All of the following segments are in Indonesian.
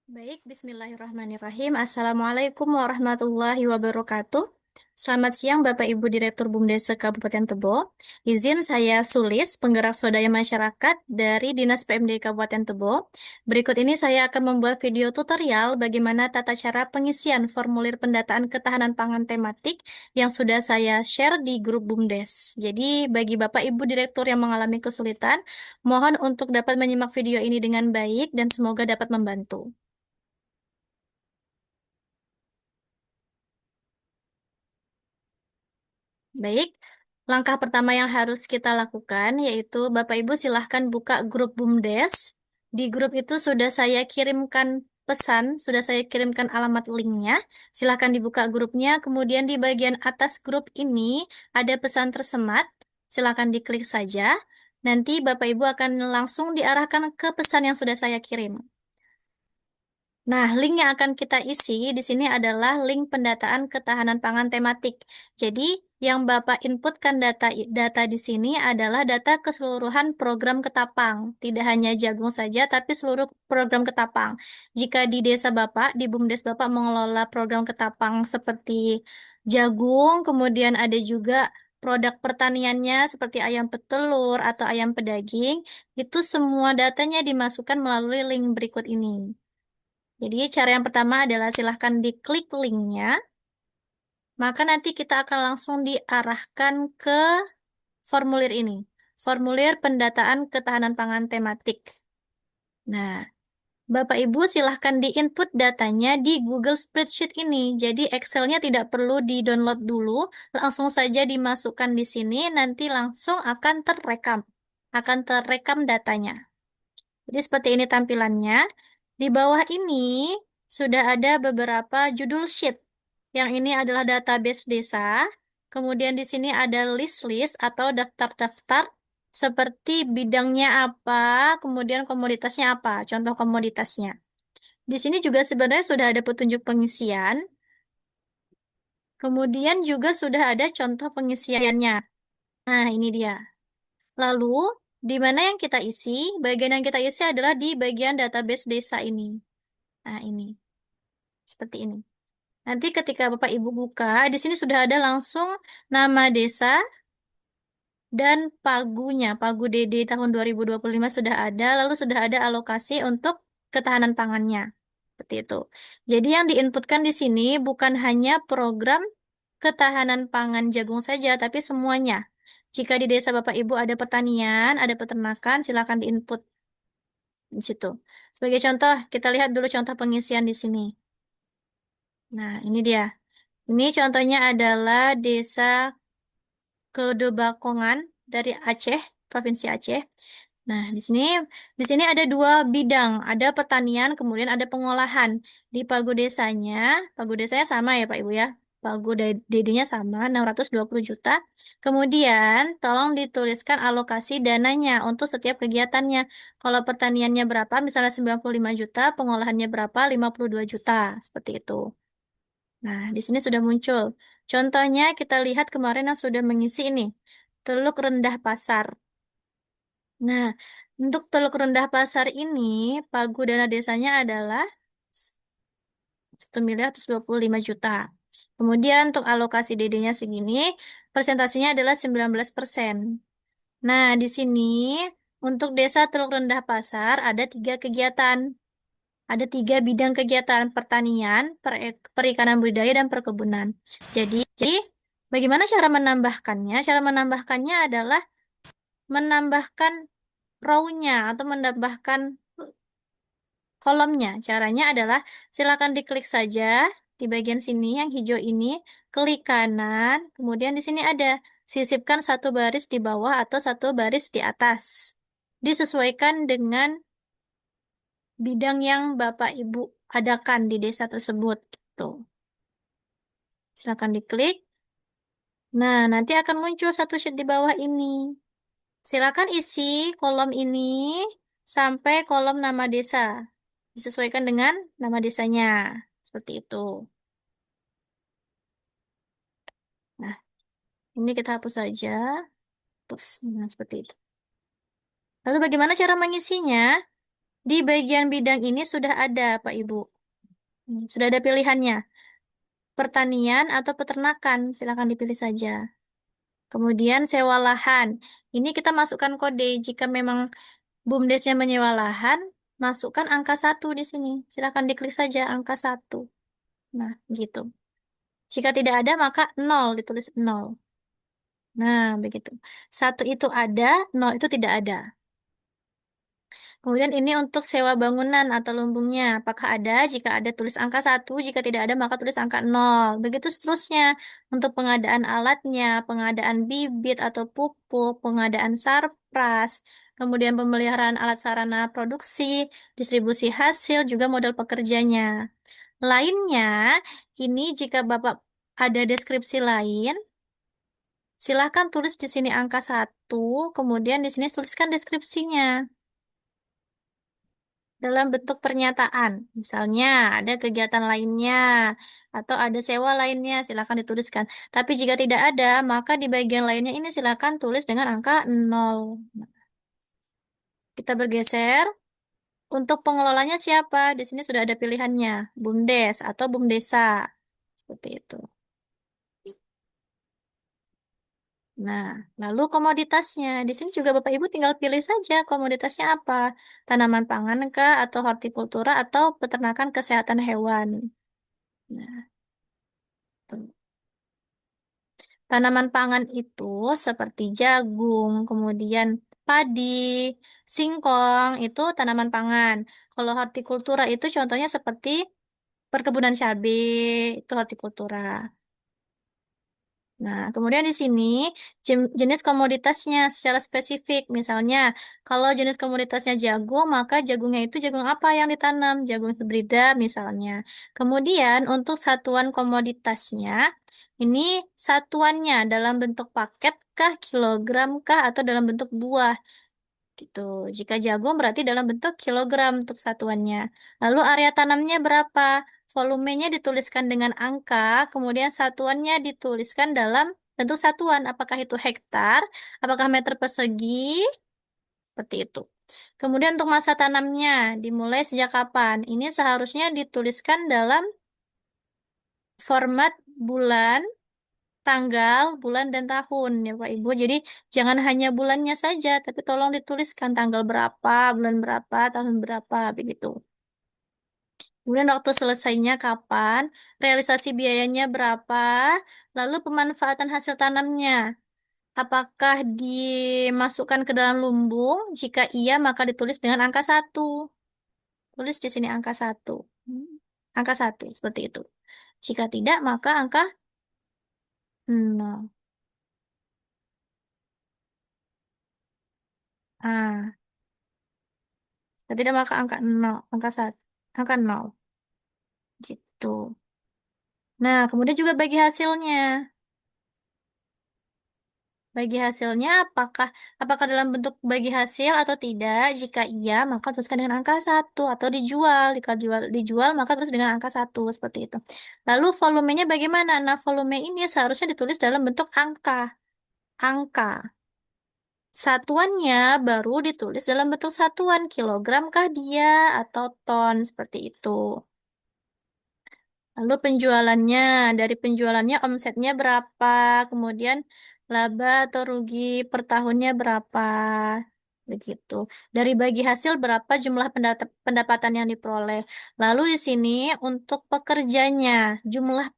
Baik, bismillahirrahmanirrahim. Assalamualaikum warahmatullahi wabarakatuh. Selamat siang Bapak Ibu Direktur BUMDes Kabupaten Tebo. Izin saya Sulis, penggerak swadaya masyarakat dari Dinas PMD Kabupaten Tebo. Berikut ini saya akan membuat video tutorial bagaimana tata cara pengisian formulir pendataan ketahanan pangan tematik yang sudah saya share di grup BUMDes. Jadi bagi Bapak Ibu Direktur yang mengalami kesulitan, mohon untuk dapat menyimak video ini dengan baik dan semoga dapat membantu. Baik, langkah pertama yang harus kita lakukan yaitu Bapak Ibu silahkan buka grup BUMDes. Di grup itu sudah saya kirimkan pesan, sudah saya kirimkan alamat linknya. Silahkan dibuka grupnya, kemudian di bagian atas grup ini ada pesan tersemat. Silahkan diklik saja. Nanti Bapak Ibu akan langsung diarahkan ke pesan yang sudah saya kirim. Nah, link yang akan kita isi di sini adalah link pendataan ketahanan pangan tematik. Jadi, yang Bapak inputkan data di sini adalah data keseluruhan program Ketapang. Tidak hanya jagung saja, tapi seluruh program Ketapang. Jika di desa Bapak, di BUMDes Bapak mengelola program Ketapang seperti jagung, kemudian ada juga produk pertaniannya seperti ayam petelur atau ayam pedaging, itu semua datanya dimasukkan melalui link berikut ini. Jadi cara yang pertama adalah silahkan diklik linknya, maka nanti kita akan langsung diarahkan ke formulir ini. Formulir pendataan ketahanan pangan tematik. Nah, Bapak Ibu silahkan di-input datanya di Google Spreadsheet ini. Jadi Excel-nya tidak perlu di-download dulu, langsung saja dimasukkan di sini, nanti langsung akan terrekam. Akan terrekam datanya. Jadi seperti ini tampilannya. Di bawah ini sudah ada beberapa judul sheet. Yang ini adalah database desa. Kemudian di sini ada list-list atau daftar-daftar seperti bidangnya apa, kemudian komoditasnya apa, contoh komoditasnya. Di sini juga sebenarnya sudah ada petunjuk pengisian. Kemudian juga sudah ada contoh pengisiannya. Nah, ini dia. Lalu, di mana yang kita isi? Bagian yang kita isi adalah di bagian database desa ini. Nah, ini. Seperti ini. Nanti ketika Bapak Ibu buka, di sini sudah ada langsung nama desa dan pagunya. Pagu DD tahun 2025 sudah ada, lalu sudah ada alokasi untuk ketahanan pangannya. Seperti itu. Jadi yang diinputkan di sini bukan hanya program ketahanan pangan jagung saja, tapi semuanya. Jika di desa Bapak Ibu ada pertanian, ada peternakan, silakan diinput di situ. Sebagai contoh, kita lihat dulu contoh pengisian di sini. Nah, ini dia. Ini contohnya adalah desa Kedebakongan dari Aceh, Provinsi Aceh. Nah, di sini ada dua bidang, ada pertanian, kemudian ada pengolahan. Di pagu desanya sama ya Pak Ibu ya. DD-nya sama, 620 juta. Kemudian, tolong dituliskan alokasi dananya untuk setiap kegiatannya. Kalau pertaniannya berapa, misalnya 95 juta, pengolahannya berapa, 52 juta. Seperti itu. Nah, di sini sudah muncul. Contohnya kita lihat kemarin yang sudah mengisi ini. Teluk Rendah Pasar. Nah, untuk Teluk Rendah Pasar ini, pagu dana desanya adalah 1.125 juta. Kemudian untuk alokasi DD-nya segini, persentasenya adalah 19%. Nah, di sini untuk Desa Teluk Rendah Pasar ada 3 kegiatan. Ada 3 bidang kegiatan pertanian, perikanan budidaya, dan perkebunan. Jadi, bagaimana cara menambahkannya? Cara menambahkannya adalah menambahkan row-nya atau menambahkan kolomnya. Caranya adalah silakan diklik saja di bagian sini yang hijau ini, klik kanan, kemudian di sini ada sisipkan satu baris di bawah atau satu baris di atas. Disesuaikan dengan bidang yang Bapak Ibu adakan di desa tersebut gitu. Silakan diklik. Nah, nanti akan muncul satu sheet di bawah ini. Silakan isi kolom ini sampai kolom nama desa. Disesuaikan dengan nama desanya. Seperti itu. Nah, ini kita hapus saja. Terus, nah, seperti itu. Lalu bagaimana cara mengisinya? Di bagian bidang ini sudah ada, Pak Ibu. Sudah ada pilihannya. Pertanian atau peternakan, silakan dipilih saja. Kemudian sewa lahan. Ini kita masukkan kode. Jika memang BUMDesnya menyewa lahan, masukkan angka 1 di sini. Silakan diklik saja angka 1. Nah, gitu. Jika tidak ada, maka 0, ditulis 0. Nah, begitu. 1 itu ada, 0 itu tidak ada. Kemudian ini untuk sewa bangunan atau lumbungnya. Apakah ada? Jika ada, tulis angka 1. Jika tidak ada, maka tulis angka 0. Begitu seterusnya. Untuk pengadaan alatnya, pengadaan bibit atau pupuk, pengadaan sarpras, kemudian pemeliharaan alat sarana produksi, distribusi hasil, juga modal pekerjanya. Lainnya, ini jika Bapak ada deskripsi lain, silahkan tulis di sini angka 1, kemudian di sini tuliskan deskripsinya dalam bentuk pernyataan. Misalnya ada kegiatan lainnya atau ada sewa lainnya, silakan dituliskan. Tapi jika tidak ada, maka di bagian lainnya ini silakan tulis dengan angka 0. Kita bergeser. Untuk pengelolanya siapa? Di sini sudah ada pilihannya, BUMDes atau BUMDesa. Seperti itu. Nah, lalu komoditasnya. Di sini juga Bapak Ibu tinggal pilih saja komoditasnya apa. Tanaman pangan kah, atau hortikultura, atau peternakan kesehatan hewan. Nah, tuh. Tanaman pangan itu seperti jagung, kemudian padi, singkong, itu tanaman pangan. Kalau hortikultura itu contohnya seperti perkebunan cabai, itu hortikultura. Nah, kemudian di sini jenis komoditasnya secara spesifik. Misalnya, kalau jenis komoditasnya jagung, maka jagungnya itu jagung apa yang ditanam? Jagung hibrida misalnya. Kemudian untuk satuan komoditasnya, ini satuannya dalam bentuk paket kah, kilogram kah, atau dalam bentuk buah. Gitu. Jika jagung berarti dalam bentuk kilogram untuk satuannya. Lalu area tanamnya berapa? Volumenya dituliskan dengan angka, kemudian satuannya dituliskan dalam bentuk satuan. Apakah itu hektar? Apakah meter persegi? Seperti itu. Kemudian untuk masa tanamnya, dimulai sejak kapan? Ini seharusnya dituliskan dalam format bulan, tanggal, bulan, dan tahun ya Pak Ibu. Jadi jangan hanya bulannya saja, tapi tolong dituliskan tanggal berapa, bulan berapa, tahun berapa, begitu. Kemudian waktu selesainya kapan, realisasi biayanya berapa, lalu pemanfaatan hasil tanamnya. Apakah dimasukkan ke dalam lumbung? Jika iya, maka ditulis dengan angka 1. Tulis di sini angka 1. Angka 1, seperti itu. Jika tidak, maka angka 0. Ah, jika tidak, maka angka 0. Angka 1. Angka 0. Gitu. Nah, kemudian juga bagi hasilnya. Bagi hasilnya apakah dalam bentuk bagi hasil atau tidak? Jika iya, maka tuliskan dengan angka 1 atau dijual. Jika dijual, maka tulis dengan angka 1 seperti itu. Lalu volumenya bagaimana? Nah, volume ini seharusnya ditulis dalam bentuk angka. Angka. Satuannya baru ditulis dalam bentuk satuan. Kilogram kah dia atau ton seperti itu. Lalu penjualannya, dari penjualannya omsetnya berapa, kemudian laba atau rugi per tahunnya berapa, begitu. Dari bagi hasil berapa jumlah pendapatan yang diperoleh. Lalu di sini untuk pekerjanya, jumlah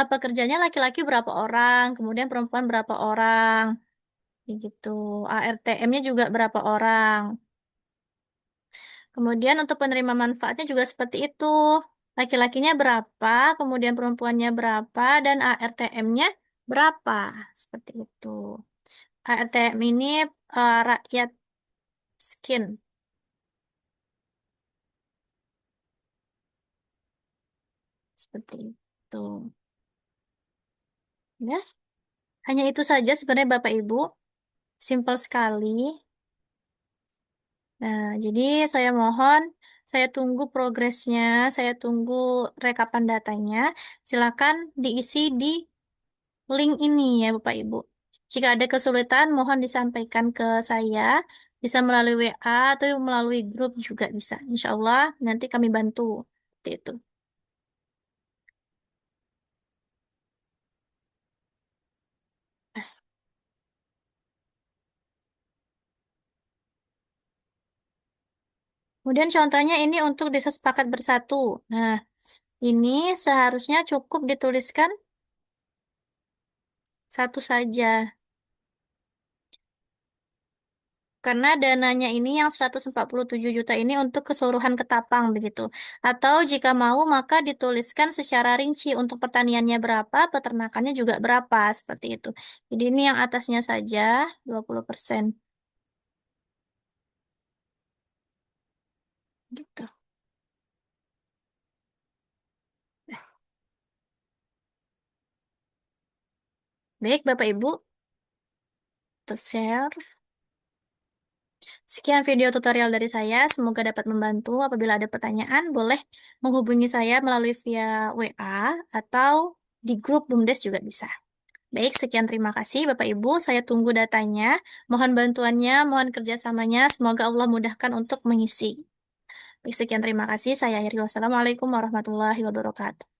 pekerjanya laki-laki berapa orang, kemudian perempuan berapa orang, begitu. ARTM-nya juga berapa orang. Kemudian untuk penerima manfaatnya juga seperti itu. Laki-lakinya berapa, kemudian perempuannya berapa, dan ARTM-nya berapa. Seperti itu. ARTM ini rakyat miskin. Seperti itu. Ya, hanya itu saja sebenarnya Bapak Ibu. Simple sekali. Nah, jadi saya mohon, saya tunggu progresnya, saya tunggu rekapan datanya. Silakan diisi di link ini ya Bapak Ibu. Jika ada kesulitan, mohon disampaikan ke saya Bisa melalui WA atau melalui grup juga bisa. Insya Allah nanti kami bantu. Seperti itu. Kemudian contohnya ini untuk desa sepakat bersatu. Nah, ini seharusnya cukup dituliskan satu saja. Karena dananya ini yang 147 juta ini untuk keseluruhan Ketapang begitu. Atau jika mau maka dituliskan secara rinci untuk pertaniannya berapa, peternakannya juga berapa, seperti itu. Jadi ini yang atasnya saja 20%. Gitu. Baik, Bapak Ibu, untuk share. Sekian video tutorial dari saya. Semoga dapat membantu. Apabila ada pertanyaan, boleh menghubungi saya melalui via WA atau di grup BUMDes juga bisa. Baik, sekian terima kasih Bapak Ibu. Saya tunggu datanya. Mohon bantuannya, mohon kerjasamanya. Semoga Allah mudahkan untuk mengisi. Baik, sekian terima kasih. Saya akhiri. Wassalamualaikum warahmatullahi wabarakatuh.